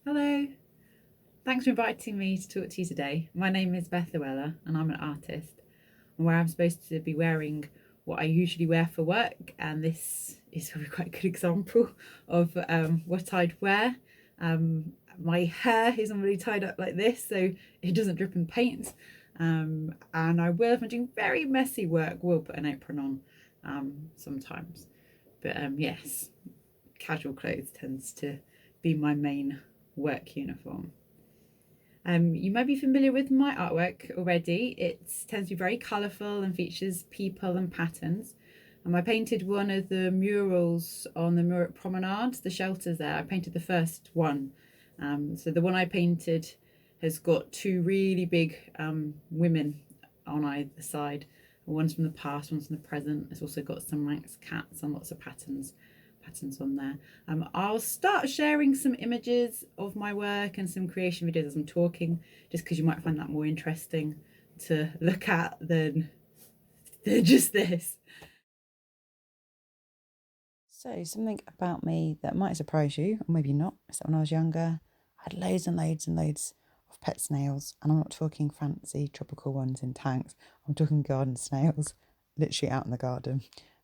Hello, thanks for inviting me to talk to you today. My name is Beth Louella and I'm an artist, and where I'm supposed to be wearing what I usually wear for work, and this is probably quite a good example of what I'd wear. My hair is normally tied up like this so it doesn't drip in paint, and I will, if I'm doing very messy work, will put an apron on sometimes. But yes, casual clothes tends to be my main work uniform. You might be familiar with my artwork already. It tends to be very colourful and features people and patterns. I painted one of the murals on the Murat Promenade, the shelters there. I painted the first one. So the one I painted has got two really big women on either side. One's from the past, one's from the present. It's also got some Manx cats and lots of patterns on there. I'll start sharing some images of my work and some creation videos as I'm talking, just because you might find that more interesting to look at than just this. So, something about me that might surprise you, or maybe not, is that when I was younger, I had loads and loads and loads of pet snails. And I'm not talking fancy tropical ones in tanks, I'm talking garden snails, literally out in the garden.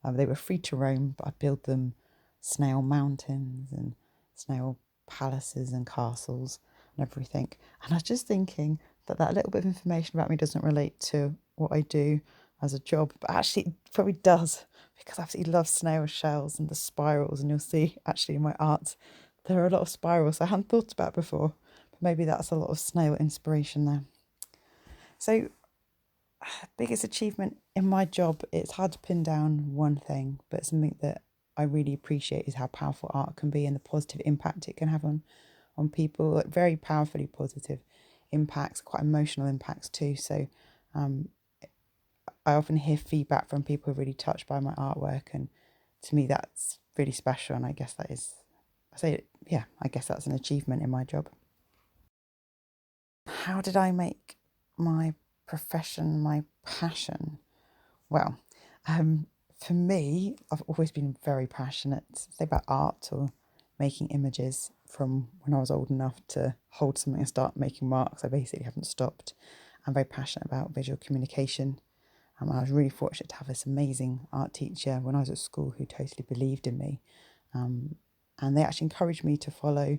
They were free to roam, but I'd build them snail mountains and snail palaces and castles and everything. And I was just thinking that that little bit of information about me doesn't relate to what I do as a job, but actually it probably does, because I absolutely love snail shells and the spirals. And you'll see actually in my art, there are a lot of spirals I hadn't thought about before, but maybe that's a lot of snail inspiration there. So, biggest achievement in my job, it's hard to pin down one thing, but something that I really appreciate is how powerful art can be and the positive impact it can have on people, like very powerfully positive impacts, quite emotional impacts too. So um, I often hear feedback from people who are really touched by my artwork, and to me, that's really special. And I guess that is, I say, yeah, I guess that's an achievement in my job. How did I make my profession my passion? Well, um, for me, I've always been very passionate, say about art or making images from when I was old enough to hold something and start making marks. I basically haven't stopped. I'm very passionate about visual communication. I was really fortunate to have this amazing art teacher when I was at school who totally believed in me. Um, and they actually encouraged me to follow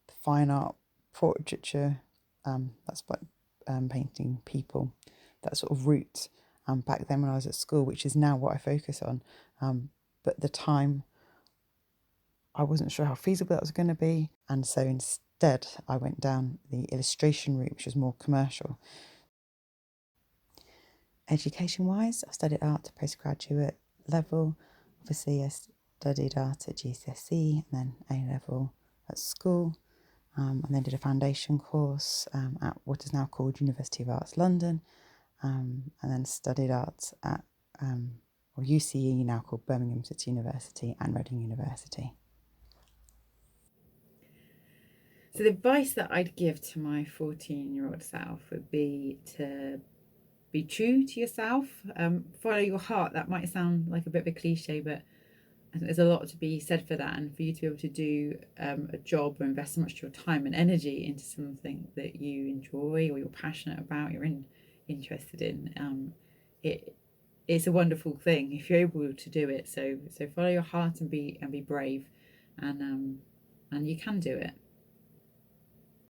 the fine art portraiture, that's like painting people, that sort of route back then when I was at school, which is now what I focus on. But at the time, I wasn't sure how feasible that was going to be. And so instead, I went down the illustration route, which was more commercial. Education wise, I studied art to postgraduate level. Obviously, I studied art at GCSE and then A level at school, and then did a foundation course at what is now called University of Arts London, and then studied art at or UCE, now called Birmingham City University, and Reading University. So the advice that I'd give to my 14-year-old self would be to be true to yourself, follow your heart. That might sound like a bit of a cliche, but I think there's a lot to be said for that, and for you to be able to do a job or invest so much of your time and energy into something that you enjoy or you're passionate about, interested in. It's a wonderful thing if you're able to do it. So follow your heart and be brave, and you can do it.